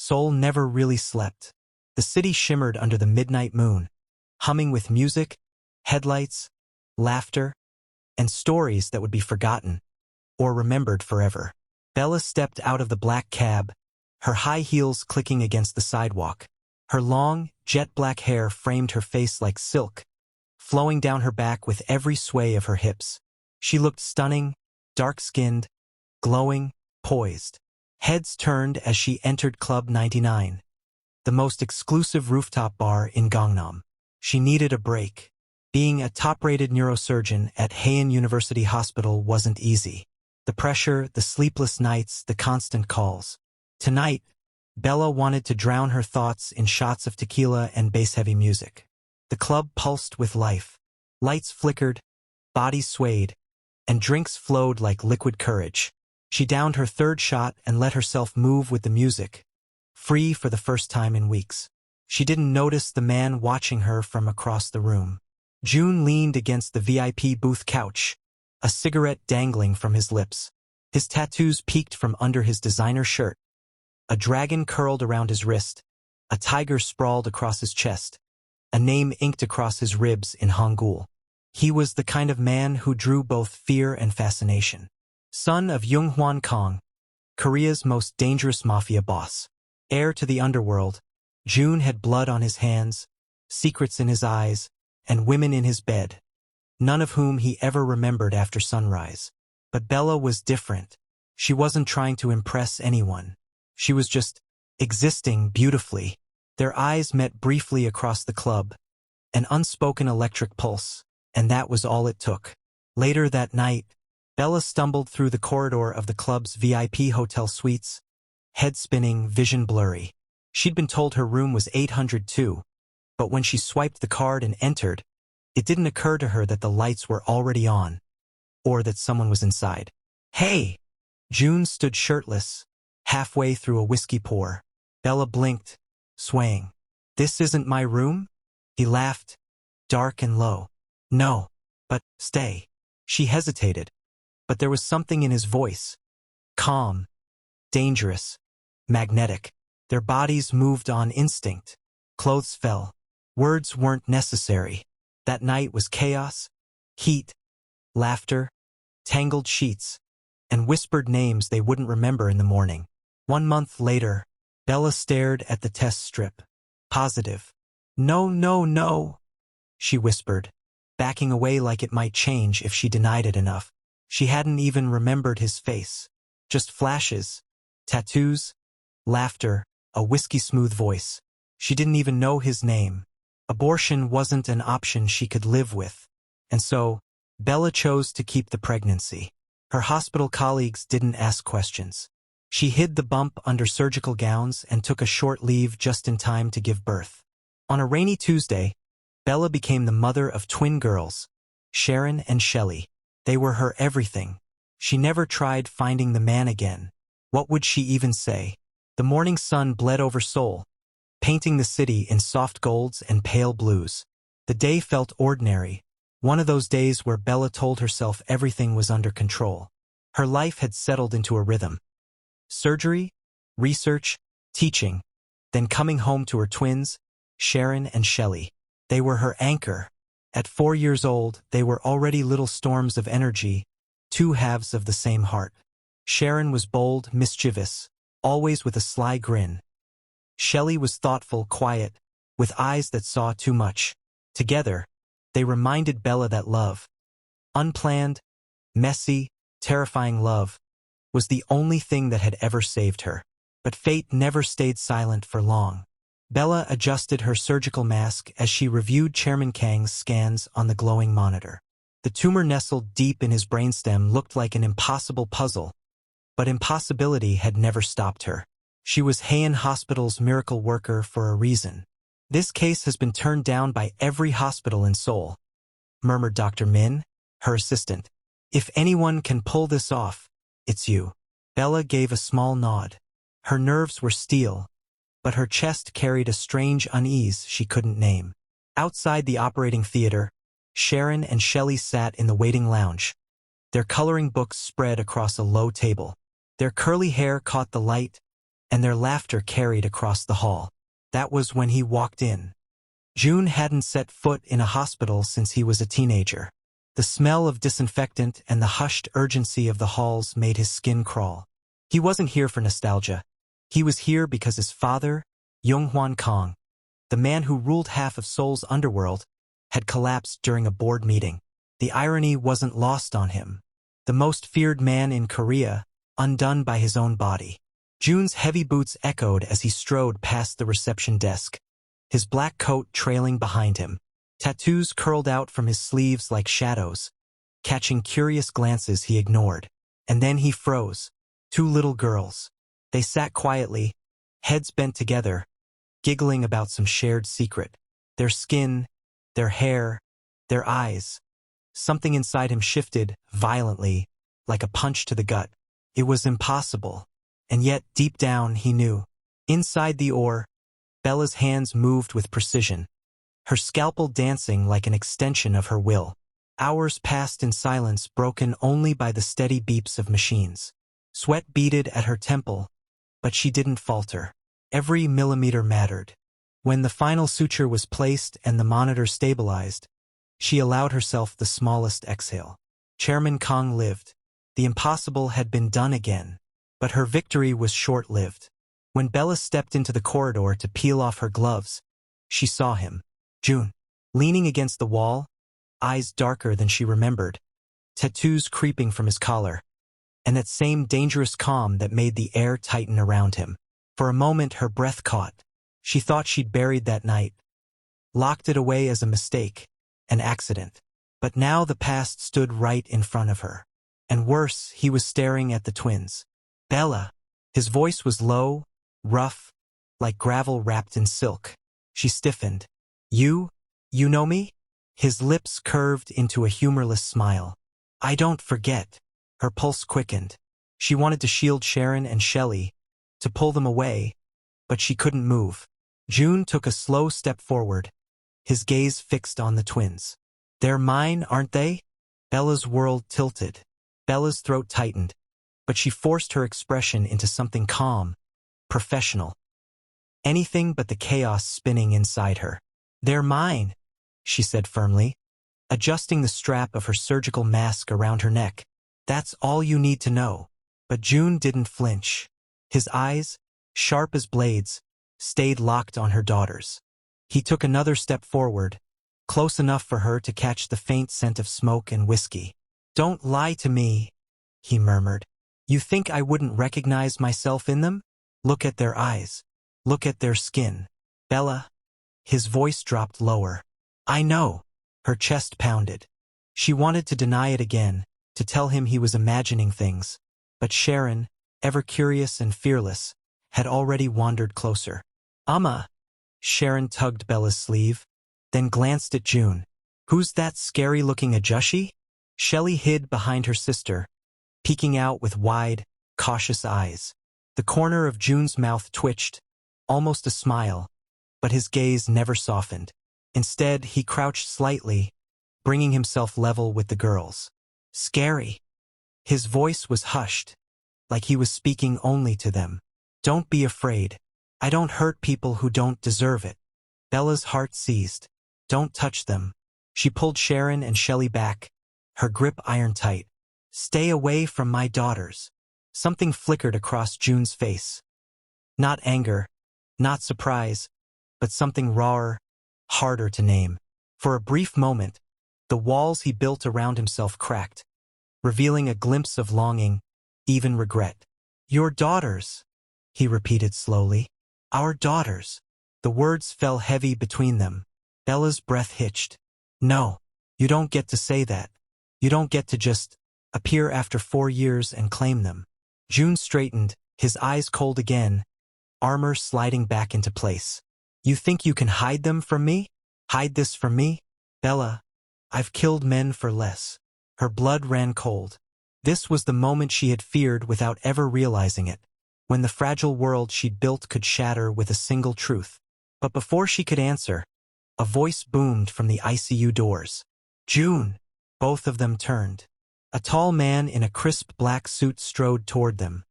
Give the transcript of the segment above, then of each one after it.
Seoul never really slept. The city shimmered under the midnight moon, humming with music, headlights, laughter, and stories that would be forgotten or remembered forever. Bella stepped out of the black cab, her high heels clicking against the sidewalk. Her long, jet-black hair framed her face like silk, flowing down her back with every sway of her hips. She looked stunning, dark-skinned, glowing, poised. Heads turned as she entered Club 99, the most exclusive rooftop bar in Gangnam. She needed a break. Being a top-rated neurosurgeon at Haein University Hospital wasn't easy. The pressure, the sleepless nights, the constant calls. Tonight, Bella wanted to drown her thoughts in shots of tequila and bass-heavy music. The club pulsed with life. Lights flickered, bodies swayed, and drinks flowed like liquid courage. She downed her third shot and let herself move with the music, free for the first time in weeks. She didn't notice the man watching her from across the room. Joon leaned against the VIP booth couch, a cigarette dangling from his lips. His tattoos peeked from under his designer shirt. A dragon curled around his wrist, a tiger sprawled across his chest, a name inked across his ribs in Hangul. He was the kind of man who drew both fear and fascination. Son of Jung-hwan Kang, Korea's most dangerous mafia boss. Heir to the underworld, Joon had blood on his hands, secrets in his eyes, and women in his bed, none of whom he ever remembered after sunrise. But Bella was different. She wasn't trying to impress anyone. She was just existing beautifully. Their eyes met briefly across the club, an unspoken electric pulse, and that was all it took. Later that night, Bella stumbled through the corridor of the club's VIP hotel suites, head spinning, vision blurry. She'd been told her room was 802, but when she swiped the card and entered, it didn't occur to her that the lights were already on, or that someone was inside. "Hey!" Joon stood shirtless, halfway through a whiskey pour. Bella blinked, swaying. "This isn't my room?" He laughed, dark and low. "No, but stay." She hesitated, but there was something in his voice. Calm, dangerous, magnetic. Their bodies moved on instinct. Clothes fell. Words weren't necessary. That night was chaos, heat, laughter, tangled sheets, and whispered names they wouldn't remember in the morning. 1 month later, Bella stared at the test strip. Positive. "No, no, no," she whispered, backing away like it might change if she denied it enough. She hadn't even remembered his face. Just flashes, tattoos, laughter, a whiskey-smooth voice. She didn't even know his name. Abortion wasn't an option she could live with. And so, Bella chose to keep the pregnancy. Her hospital colleagues didn't ask questions. She hid the bump under surgical gowns and took a short leave just in time to give birth. On a rainy Tuesday, Bella became the mother of twin girls, Sharon and Shelley. They were her everything. She never tried finding the man again. What would she even say? The morning sun bled over Seoul, painting the city in soft golds and pale blues. The day felt ordinary, one of those days where Bella told herself everything was under control. Her life had settled into a rhythm. Surgery, research, teaching, then coming home to her twins, Sharon and Shelley. They were her anchor. At 4 years old, they were already little storms of energy, two halves of the same heart. Sharon was bold, mischievous, always with a sly grin. Shelley was thoughtful, quiet, with eyes that saw too much. Together, they reminded Bella that love, unplanned, messy, terrifying love, was the only thing that had ever saved her. But fate never stayed silent for long. Bella adjusted her surgical mask as she reviewed Chairman Kang's scans on the glowing monitor. The tumor nestled deep in his brainstem looked like an impossible puzzle, but impossibility had never stopped her. She was Haein Hospital's miracle worker for a reason. "This case has been turned down by every hospital in Seoul," murmured Dr. Min, her assistant. "If anyone can pull this off, it's you." Bella gave a small nod. Her nerves were steel, but her chest carried a strange unease she couldn't name. Outside the operating theater, Sharon and Shelley sat in the waiting lounge, their coloring books spread across a low table. Their curly hair caught the light, and their laughter carried across the hall. That was when he walked in. Joon hadn't set foot in a hospital since he was a teenager. The smell of disinfectant and the hushed urgency of the halls made his skin crawl. He wasn't here for nostalgia. He was here because his father, Young-hwan Kong, the man who ruled half of Seoul's underworld, had collapsed during a board meeting. The irony wasn't lost on him. The most feared man in Korea, undone by his own body. Joon's heavy boots echoed as he strode past the reception desk, his black coat trailing behind him. Tattoos curled out from his sleeves like shadows, catching curious glances he ignored. And then he froze. Two little girls. They sat quietly, heads bent together, giggling about some shared secret. Their skin, their hair, their eyes. Something inside him shifted, violently, like a punch to the gut. It was impossible. And yet, deep down, he knew. Inside the oar, Bella's hands moved with precision, her scalpel dancing like an extension of her will. Hours passed in silence, broken only by the steady beeps of machines. Sweat beaded at her temple, but she didn't falter. Every millimeter mattered. When the final suture was placed and the monitor stabilized, she allowed herself the smallest exhale. Chairman Kong lived. The impossible had been done again. But her victory was short-lived. When Bella stepped into the corridor to peel off her gloves, she saw him, Joon, leaning against the wall, eyes darker than she remembered, tattoos creeping from his collar, and that same dangerous calm that made the air tighten around him. For a moment her breath caught. She thought she'd buried that night, locked it away as a mistake, an accident. But now the past stood right in front of her. And worse, he was staring at the twins. Bella. His voice was low, rough, like gravel wrapped in silk. She stiffened. You know me? His lips curved into a humorless smile. I don't forget. Her pulse quickened. She wanted to shield Sharon and Shelley, to pull them away, but she couldn't move. Joon took a slow step forward, his gaze fixed on the twins. They're mine, aren't they? Bella's world tilted. Bella's throat tightened, but she forced her expression into something calm, professional. Anything but the chaos spinning inside her. They're mine, she said firmly, adjusting the strap of her surgical mask around her neck. That's all you need to know. But Joon didn't flinch. His eyes, sharp as blades, stayed locked on her daughters. He took another step forward, close enough for her to catch the faint scent of smoke and whiskey. Don't lie to me, he murmured. You think I wouldn't recognize myself in them? Look at their eyes. Look at their skin. Bella. His voice dropped lower. I know. Her chest pounded. She wanted to deny it again, to tell him he was imagining things. But Sharon, ever curious and fearless, had already wandered closer. Amma. Sharon tugged Bella's sleeve, then glanced at Joon. Who's that scary-looking ajushi? Shelley hid behind her sister, peeking out with wide, cautious eyes. The corner of Joon's mouth twitched, almost a smile, but his gaze never softened. Instead, he crouched slightly, bringing himself level with the girls. Scary. His voice was hushed, like he was speaking only to them. Don't be afraid. I don't hurt people who don't deserve it. Bella's heart seized. Don't touch them. She pulled Sharon and Shelley back, her grip iron tight. Stay away from my daughters. Something flickered across Joon's face. Not anger, not surprise, but something rawer, harder to name. For a brief moment, the walls he built around himself cracked, revealing a glimpse of longing, even regret. Your daughters, he repeated slowly. Our daughters. The words fell heavy between them. Bella's breath hitched. No, you don't get to say that. You don't get to just appear after 4 years and claim them. Joon straightened, his eyes cold again, armor sliding back into place. You think you can hide them from me? Hide this from me? Bella, I've killed men for less. Her blood ran cold. This was the moment she had feared without ever realizing it, when the fragile world she'd built could shatter with a single truth. But before she could answer, a voice boomed from the ICU doors. Joon! Both of them turned. A tall man in a crisp black suit strode toward them,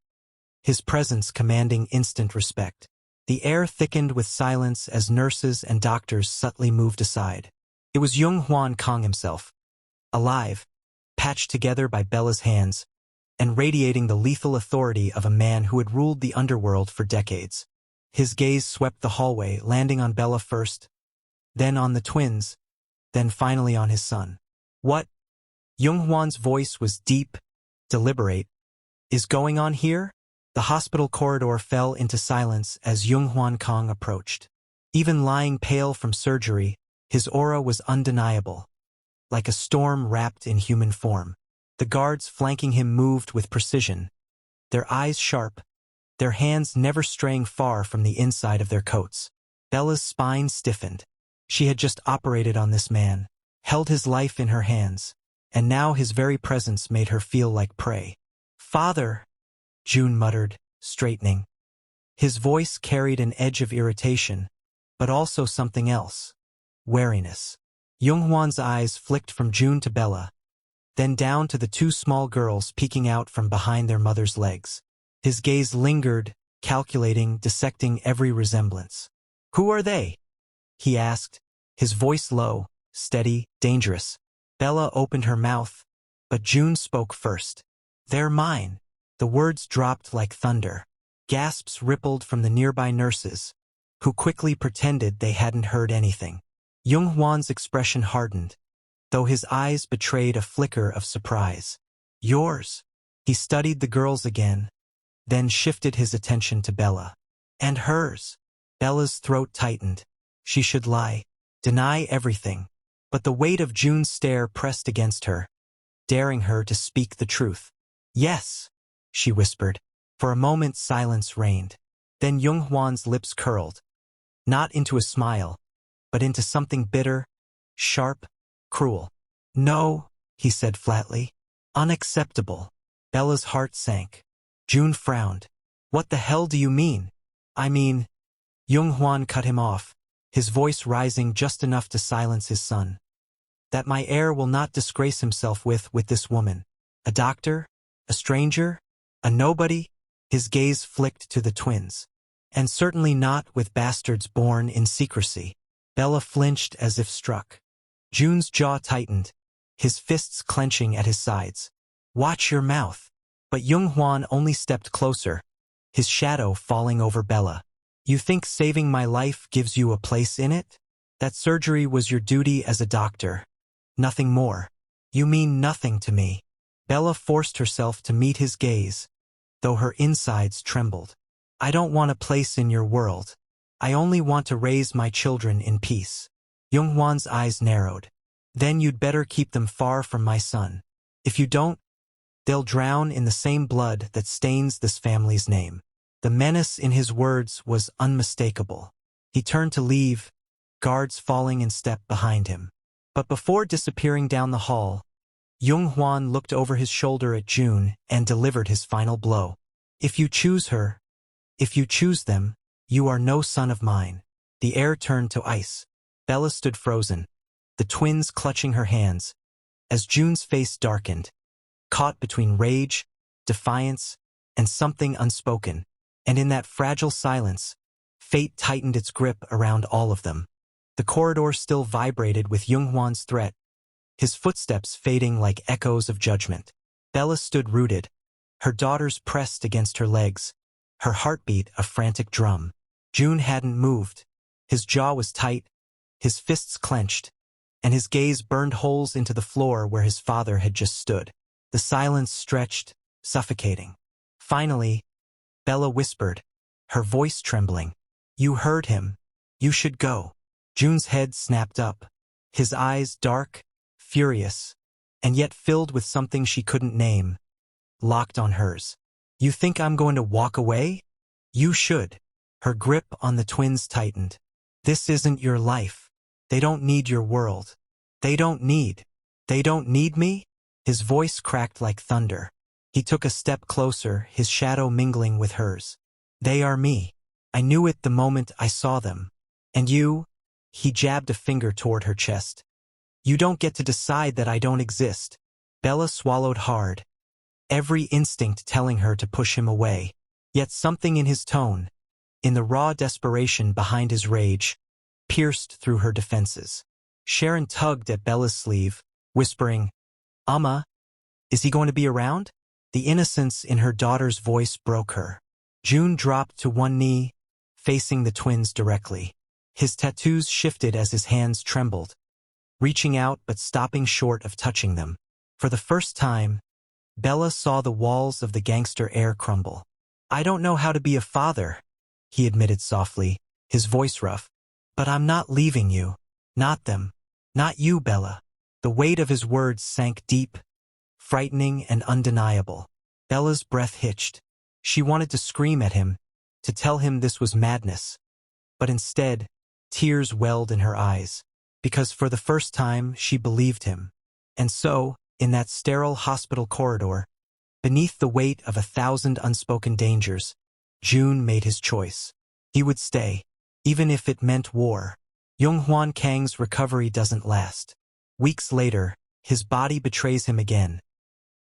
his presence commanding instant respect. The air thickened with silence as nurses and doctors subtly moved aside. It was Jung Kong himself, alive, patched together by Bella's hands, and radiating the lethal authority of a man who had ruled the underworld for decades. His gaze swept the hallway, landing on Bella first, then on the twins, then finally on his son. What? Jung voice was deep, deliberate. Is going on here? The hospital corridor fell into silence as Jung Kong approached. Even lying pale from surgery, his aura was undeniable, like a storm wrapped in human form. The guards flanking him moved with precision, their eyes sharp, their hands never straying far from the inside of their coats. Bella's spine stiffened. She had just operated on this man, held his life in her hands, and now his very presence made her feel like prey. "Father," Joon muttered, straightening. His voice carried an edge of irritation, but also something else, wariness. Jung eyes flicked from Joon to Bella, then down to the two small girls peeking out from behind their mother's legs. His gaze lingered, calculating, dissecting every resemblance. "Who are they?" he asked, his voice low, steady, dangerous. Bella opened her mouth, but Joon spoke first. "They're mine." The words dropped like thunder. Gasps rippled from the nearby nurses, who quickly pretended they hadn't heard anything. Jung expression hardened, though his eyes betrayed a flicker of surprise. "Yours." He studied the girls again, then shifted his attention to Bella. "And hers." Bella's throat tightened. She should lie, deny everything, but the weight of Joon's stare pressed against her, daring her to speak the truth. "Yes," she whispered. For a moment silence reigned. Then Jung lips curled, not into a smile, but into something bitter, sharp, cruel. "No," he said flatly. "Unacceptable." Bella's heart sank. Joon frowned. "What the hell do you mean?" "I mean," Jung cut him off, his voice rising just enough to silence his son, "that my heir will not disgrace himself with this woman. A doctor? A stranger? A nobody?" His gaze flicked to the twins. "And certainly not with bastards born in secrecy." Bella flinched as if struck. Joon's jaw tightened, his fists clenching at his sides. "Watch your mouth." But Jung only stepped closer, his shadow falling over Bella. "You think saving my life gives you a place in it? That surgery was your duty as a doctor. Nothing more. You mean nothing to me." Bella forced herself to meet his gaze, though her insides trembled. "I don't want a place in your world. I only want to raise my children in peace." Jung eyes narrowed. "Then you'd better keep them far from my son. If you don't, they'll drown in the same blood that stains this family's name." The menace in his words was unmistakable. He turned to leave, guards falling in step behind him. But before disappearing down the hall, Jung looked over his shoulder at Joon and delivered his final blow. "If you choose her, if you choose them, you are no son of mine." The air turned to ice. Bella stood frozen, the twins clutching her hands, as Joon's face darkened, caught between rage, defiance, and something unspoken. And in that fragile silence, fate tightened its grip around all of them. The corridor still vibrated with Jung threat, his footsteps fading like echoes of judgment. Bella stood rooted, her daughters pressed against her legs, her heartbeat a frantic drum. Joon hadn't moved. His jaw was tight, his fists clenched, and his gaze burned holes into the floor where his father had just stood. The silence stretched, suffocating. Finally, Bella whispered, her voice trembling. "You heard him. You should go." Joon's head snapped up, his eyes dark, furious, and yet filled with something she couldn't name, locked on hers. "You think I'm going to walk away? You should." Her grip on the twins tightened. "This isn't your life. They don't need your world. They don't need me?" His voice cracked like thunder. He took a step closer, his shadow mingling with hers. "They are me. I knew it the moment I saw them. And you," he jabbed a finger toward her chest, "you don't get to decide that I don't exist." Bella swallowed hard, every instinct telling her to push him away. Yet something in his tone, in the raw desperation behind his rage, pierced through her defenses. Sharon tugged at Bella's sleeve, whispering, is he going to be around? The innocence in her daughter's voice broke her. Joon dropped to one knee, facing the twins directly. His tattoos shifted as his hands trembled, reaching out but stopping short of touching them. For the first time, Bella saw the walls of the gangster heir crumble. "I don't know how to be a father," he admitted softly, his voice rough. "But I'm not leaving you. Not them. Not you, Bella." The weight of his words sank deep, frightening and undeniable. Bella's breath hitched. She wanted to scream at him, to tell him this was madness. But instead, tears welled in her eyes, because for the first time she believed him. And so, in that sterile hospital corridor, beneath the weight of 1,000 unspoken dangers, Joon made his choice. He would stay, even if it meant war. Young-hwan Kang's recovery doesn't last. Weeks later, his body betrays him again,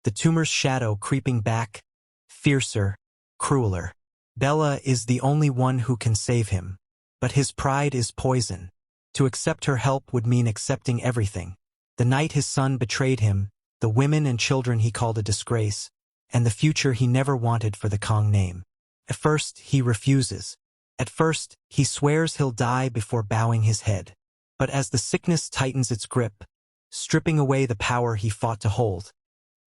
the tumor's shadow creeping back, fiercer, crueler. Bella is the only one who can save him, but his pride is poison. To accept her help would mean accepting everything. The night his son betrayed him, the women and children he called a disgrace, and the future he never wanted for the Kang name. At first, he refuses. At first, he swears he'll die before bowing his head. But as the sickness tightens its grip, stripping away the power he fought to hold,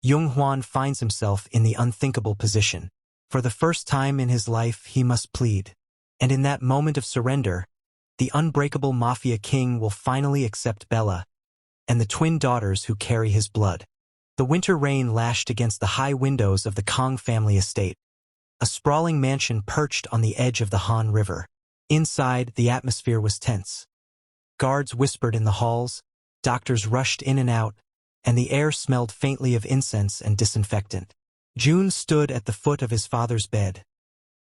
Young-hwan finds himself in the unthinkable position. For the first time in his life, he must plead. And in that moment of surrender, the unbreakable Mafia king will finally accept Bella and the twin daughters who carry his blood. The winter rain lashed against the high windows of the Kang family estate, a sprawling mansion perched on the edge of the Han River. Inside, the atmosphere was tense. Guards whispered in the halls, doctors rushed in and out, and the air smelled faintly of incense and disinfectant. Joon stood at the foot of his father's bed,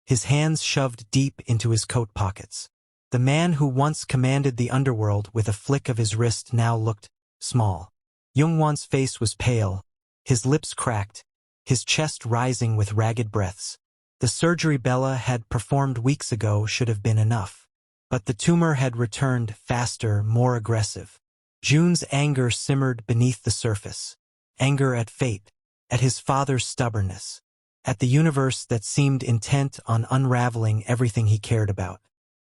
his hands shoved deep into his coat pockets. The man who once commanded the underworld with a flick of his wrist now looked small. Young-hwan's face was pale, his lips cracked, his chest rising with ragged breaths. The surgery Bella had performed weeks ago should have been enough. But the tumor had returned faster, more aggressive. Joon's anger simmered beneath the surface. Anger at fate, at his father's stubbornness, at the universe that seemed intent on unraveling everything he cared about.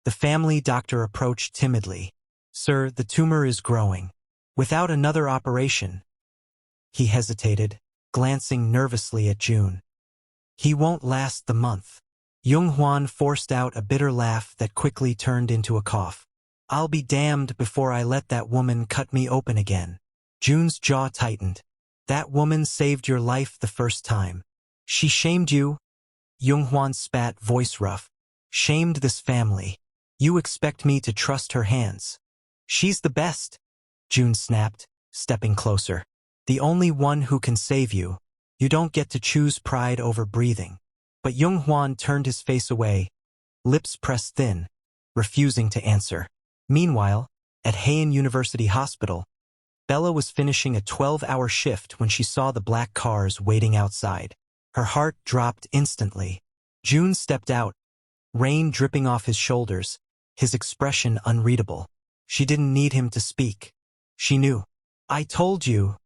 The family doctor approached timidly. "Sir, the tumor is growing. Without another operation." He hesitated, glancing nervously at Joon. "He won't last the month." Young-hwan forced out a bitter laugh that quickly turned into a cough. "I'll be damned before I let that woman cut me open again." Joon's jaw tightened. "That woman saved your life the first time. She shamed you." Young-hwan spat, voice rough. "Shamed this family. You expect me to trust her hands?" "She's the best," Joon snapped, stepping closer. "The only one who can save you. You don't get to choose pride over breathing." But Young-hwan turned his face away, lips pressed thin, refusing to answer. Meanwhile, at Heian University Hospital, Bella was finishing a 12-hour shift when she saw the black cars waiting outside. Her heart dropped instantly. Joon stepped out, rain dripping off his shoulders, his expression unreadable. She didn't need him to speak. She knew. "I told you,"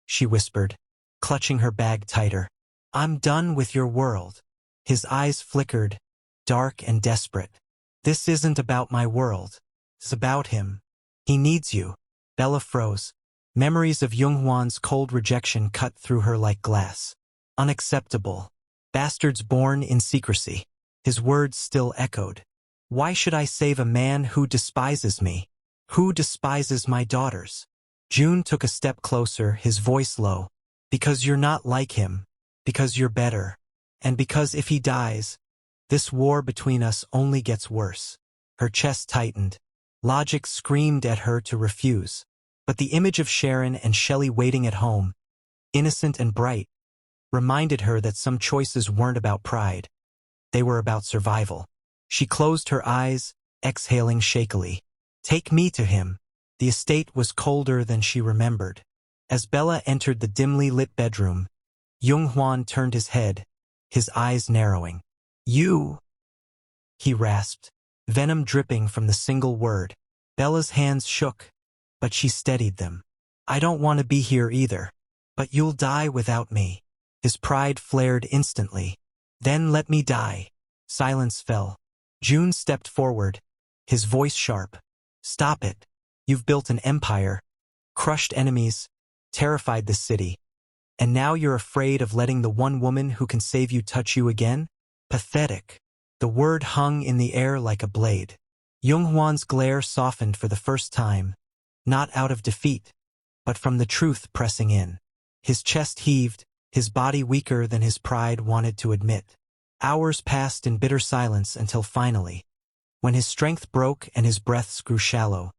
she whispered, clutching her bag tighter. "I'm done with your world." His eyes flickered, dark and desperate. "This isn't about my world. It's about him. He needs you." Bella froze. Memories of Young-hwan's cold rejection cut through her like glass. Unacceptable. Bastards born in secrecy. His words still echoed. "Why should I save a man who despises me? Who despises my daughters?" Joon took a step closer, his voice low. "Because you're not like him. Because you're better. And because if he dies, this war between us only gets worse." Her chest tightened. Logic screamed at her to refuse. But the image of Sharon and Shelley waiting at home, innocent and bright, reminded her that some choices weren't about pride. They were about survival. She closed her eyes, exhaling shakily. "Take me to him." The estate was colder than she remembered. As Bella entered the dimly lit bedroom, Young-hwan turned his head, his eyes narrowing. You, he rasped, venom dripping from the single word. Bella's hands shook, but she steadied them. I don't want to be here either. But you'll die without me. His pride flared instantly. Then let me die. Silence fell. Joon stepped forward, his voice sharp. Stop it. You've built an empire, crushed enemies, terrified the city. And now you're afraid of letting the one woman who can save you touch you again? Pathetic. The word hung in the air like a blade. Yoonghwan's glare softened for the first time, not out of defeat, but from the truth pressing in. His chest heaved, his body weaker than his pride wanted to admit. Hours passed in bitter silence until finally, when his strength broke and his breaths grew shallow,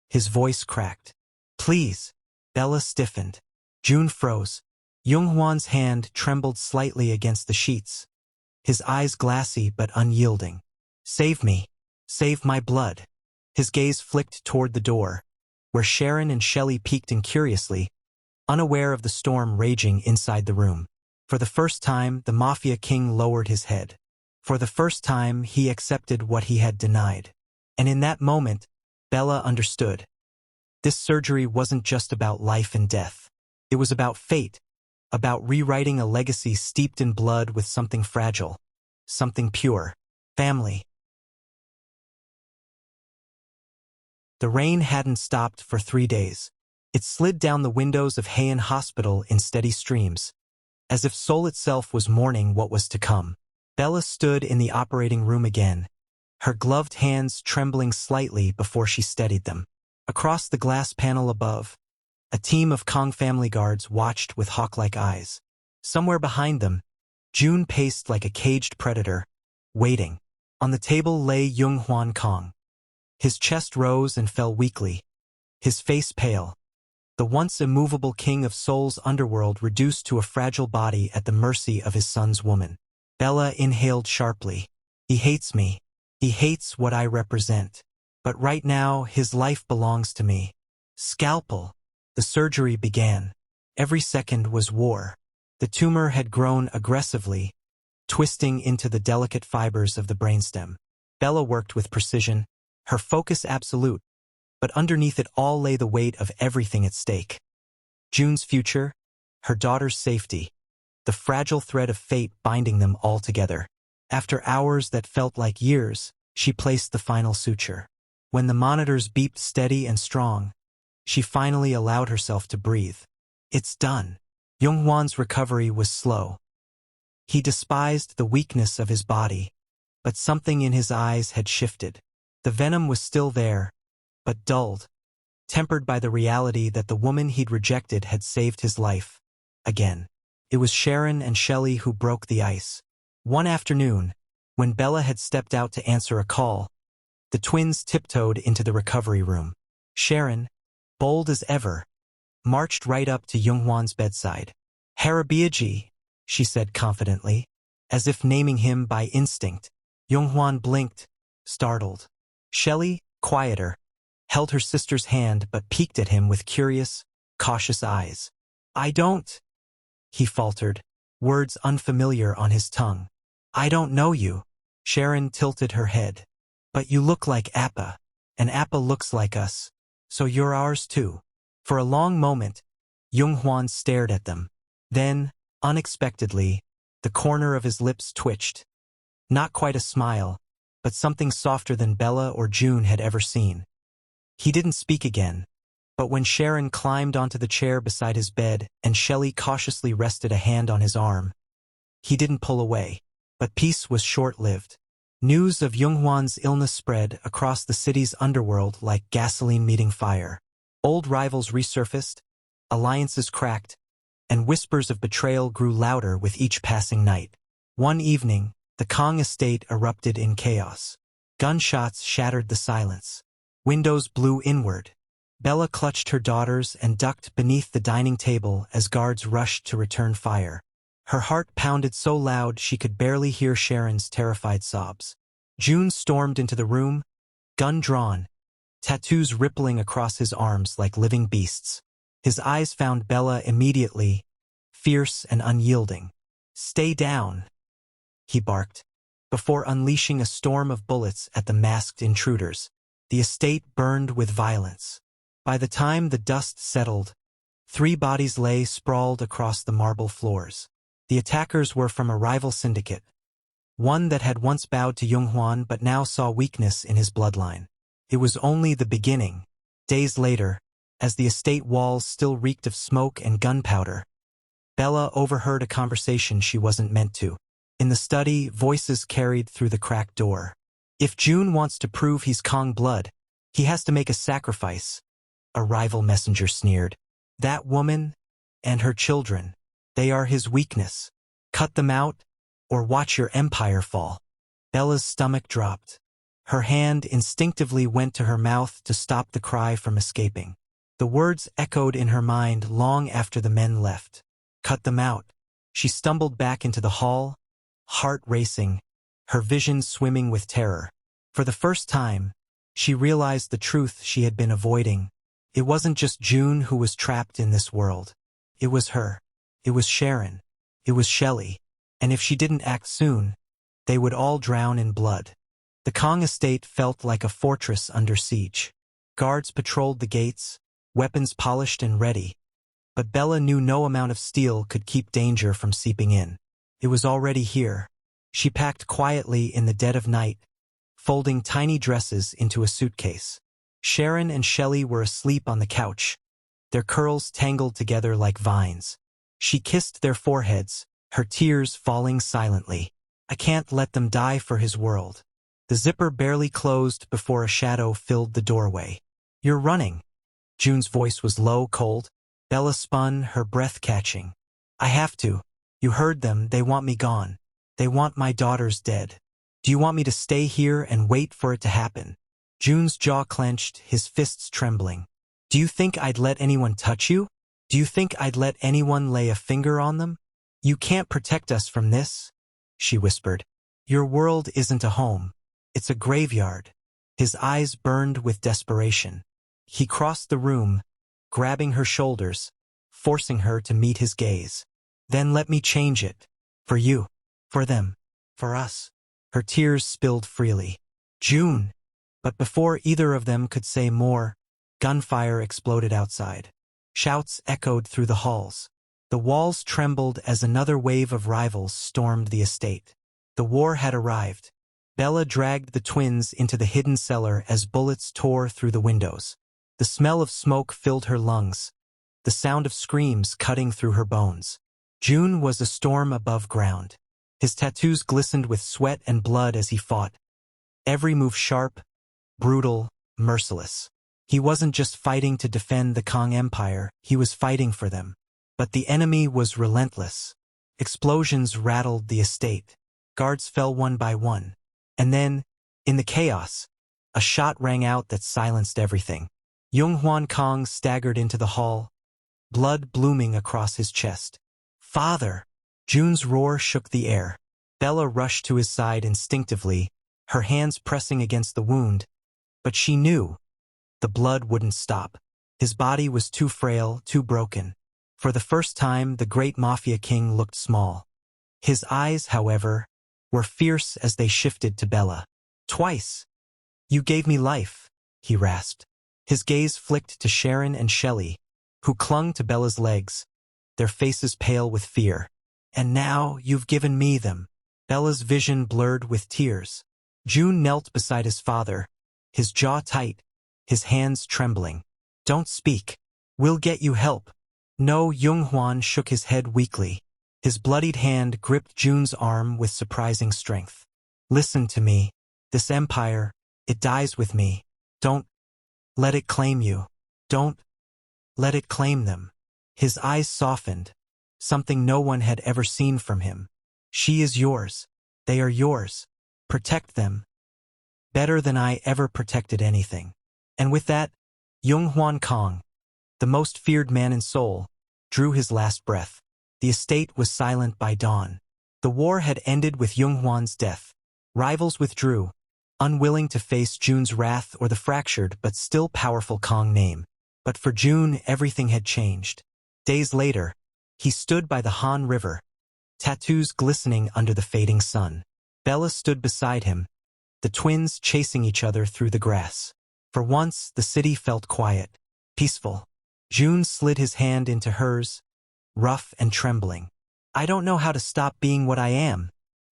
his voice cracked. Please. Bella stiffened. Joon froze. Yoonghwan's hand trembled slightly against the sheets, his eyes glassy but unyielding. Save me. Save my blood. His gaze flicked toward the door, where Sharon and Shelley peeked in curiously, unaware of the storm raging inside the room. For the first time, the Mafia king lowered his head. For the first time, he accepted what he had denied. And in that moment, Bella understood. This surgery wasn't just about life and death. It was about fate, about rewriting a legacy steeped in blood with something fragile, something pure. Family. The rain hadn't stopped for 3 days. It slid down the windows of Heian Hospital in steady streams, as if Seoul itself was mourning what was to come. Bella stood in the operating room again, her gloved hands trembling slightly before she steadied them. Across the glass panel above, a team of Kong family guards watched with hawk-like eyes. Somewhere behind them, Joon paced like a caged predator, waiting. On the table lay Yoonghwan Kong. His chest rose and fell weakly, his face pale. The once immovable king of Seoul's underworld reduced to a fragile body at the mercy of his son's woman. Bella inhaled sharply. He hates me. He hates what I represent. But right now, his life belongs to me. Scalpel. The surgery began. Every second was war. The tumor had grown aggressively, twisting into the delicate fibers of the brainstem. Bella worked with precision, her focus absolute, but underneath it all lay the weight of everything at stake. Joon's future, her daughter's safety, the fragile thread of fate binding them all together. After hours that felt like years, she placed the final suture. When the monitors beeped steady and strong, she finally allowed herself to breathe. It's done. Yoonghwan's recovery was slow. He despised the weakness of his body, but something in his eyes had shifted. The venom was still there, but dulled, tempered by the reality that the woman he'd rejected had saved his life. Again. It was Sharon and Shelley who broke the ice. One afternoon, when Bella had stepped out to answer a call, the twins tiptoed into the recovery room. Sharon, bold as ever, marched right up to Yoonghwan's bedside. Harabiaji, she said confidently, as if naming him by instinct. Yoonghwan blinked, startled. Shelley, quieter, held her sister's hand but peeked at him with curious, cautious eyes. I don't, he faltered, words unfamiliar on his tongue. I don't know you. Sharon tilted her head. But you look like Appa, and Appa looks like us, so you're ours too. For a long moment, Yoonghwan stared at them. Then, unexpectedly, the corner of his lips twitched. Not quite a smile, but something softer than Bella or Joon had ever seen. He didn't speak again, but when Sharon climbed onto the chair beside his bed and Shelley cautiously rested a hand on his arm, he didn't pull away. But peace was short-lived. News of Yoonghwan's illness spread across the city's underworld like gasoline meeting fire. Old rivals resurfaced, alliances cracked, and whispers of betrayal grew louder with each passing night. One evening, the Kong estate erupted in chaos. Gunshots shattered the silence. Windows blew inward. Bella clutched her daughters and ducked beneath the dining table as guards rushed to return fire. Her heart pounded so loud she could barely hear Sharon's terrified sobs. Joon stormed into the room, gun drawn, tattoos rippling across his arms like living beasts. His eyes found Bella immediately, fierce and unyielding. Stay down, he barked. before unleashing a storm of bullets at the masked intruders. The estate burned with violence. By the time the dust settled, 3 bodies lay sprawled across the marble floors. The attackers were from a rival syndicate, one that had once bowed to Yunghwan but now saw weakness in his bloodline. It was only the beginning. Days later, as the estate walls still reeked of smoke and gunpowder, Bella overheard a conversation she wasn't meant to. In the study, voices carried through the cracked door. If Joon wants to prove he's Kong blood, he has to make a sacrifice, a rival messenger sneered. That woman and her children, they are his weakness. Cut them out, or watch your empire fall. Bella's stomach dropped. Her hand instinctively went to her mouth to stop the cry from escaping. The words echoed in her mind long after the men left. Cut them out. She stumbled back into the hall, heart racing, her vision swimming with terror. For the first time, she realized the truth she had been avoiding. It wasn't just Joon who was trapped in this world. It was her. It was Sharon. It was Shelley. And if she didn't act soon, they would all drown in blood. The Kong estate felt like a fortress under siege. Guards patrolled the gates, weapons polished and ready. But Bella knew no amount of steel could keep danger from seeping in. It was already here. She packed quietly in the dead of night, folding tiny dresses into a suitcase. Sharon and Shelley were asleep on the couch, their curls tangled together like vines. She kissed their foreheads, her tears falling silently. I can't let them die for his world. The zipper barely closed before a shadow filled the doorway. You're running. Joon's voice was low, cold. Bella spun, her breath catching. I have to. You heard them, they want me gone. They want my daughters dead. Do you want me to stay here and wait for it to happen? Joon's jaw clenched, his fists trembling. Do you think I'd let anyone touch you? Do you think I'd let anyone lay a finger on them? You can't protect us from this, she whispered. Your world isn't a home. It's a graveyard. His eyes burned with desperation. He crossed the room, grabbing her shoulders, forcing her to meet his gaze. Then let me change it. For you. For them. For us. Her tears spilled freely. Joon! But before either of them could say more, gunfire exploded outside. Shouts echoed through the halls. The walls trembled as another wave of rivals stormed the estate. The war had arrived. Bella dragged the twins into the hidden cellar as bullets tore through the windows. The smell of smoke filled her lungs, the sound of screams cutting through her bones. Joon was a storm above ground. His tattoos glistened with sweat and blood as he fought. Every move sharp, brutal, merciless. He wasn't just fighting to defend the Kong Empire, he was fighting for them. But the enemy was relentless. Explosions rattled the estate. Guards fell one by one. And then, in the chaos, a shot rang out that silenced everything. Yunghwan Kong staggered into the hall, blood blooming across his chest. Father! Joon's roar shook the air. Bella rushed to his side instinctively, her hands pressing against the wound. But she knew the blood wouldn't stop. His body was too frail, too broken. For the first time, the great Mafia king looked small. His eyes, however, were fierce as they shifted to Bella. Twice. You gave me life, he rasped. His gaze flicked to Sharon and Shelley, who clung to Bella's legs, their faces pale with fear. And now you've given me them. Bella's vision blurred with tears. Joon knelt beside his father, his jaw tight, his hands trembling. Don't speak. We'll get you help. No, Yunghwan shook his head weakly. His bloodied hand gripped Joon's arm with surprising strength. Listen to me. This empire, it dies with me. Don't let it claim you. Don't let it claim them. His eyes softened, something no one had ever seen from him. She is yours. They are yours. Protect them. Better than I ever protected anything. And with that, Yunghwan Kong, the most feared man in Seoul, drew his last breath. The estate was silent by dawn. The war had ended with Yunghwan's death. Rivals withdrew, unwilling to face Joon's wrath or the fractured but still powerful Kong name. But for Joon, everything had changed. Days later, he stood by the Han River, tattoos glistening under the fading sun. Bella stood beside him, the twins chasing each other through the grass. For once, the city felt quiet, peaceful. Joon slid his hand into hers, rough and trembling. "I don't know how to stop being what I am,"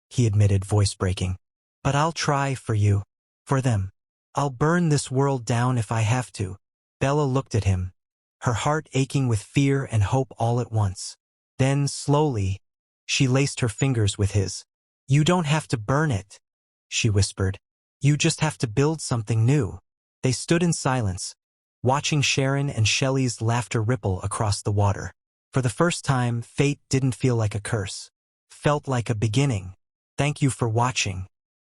he admitted, voice breaking. "But I'll try for you, for them. I'll burn this world down if I have to." Bella looked at him, her heart aching with fear and hope all at once. Then, slowly, she laced her fingers with his. "You don't have to burn it," she whispered. "You just have to build something new." They stood in silence, watching Sharon and Shelley's laughter ripple across the water. For the first time, fate didn't feel like a curse. Felt like a beginning. Thank you for watching.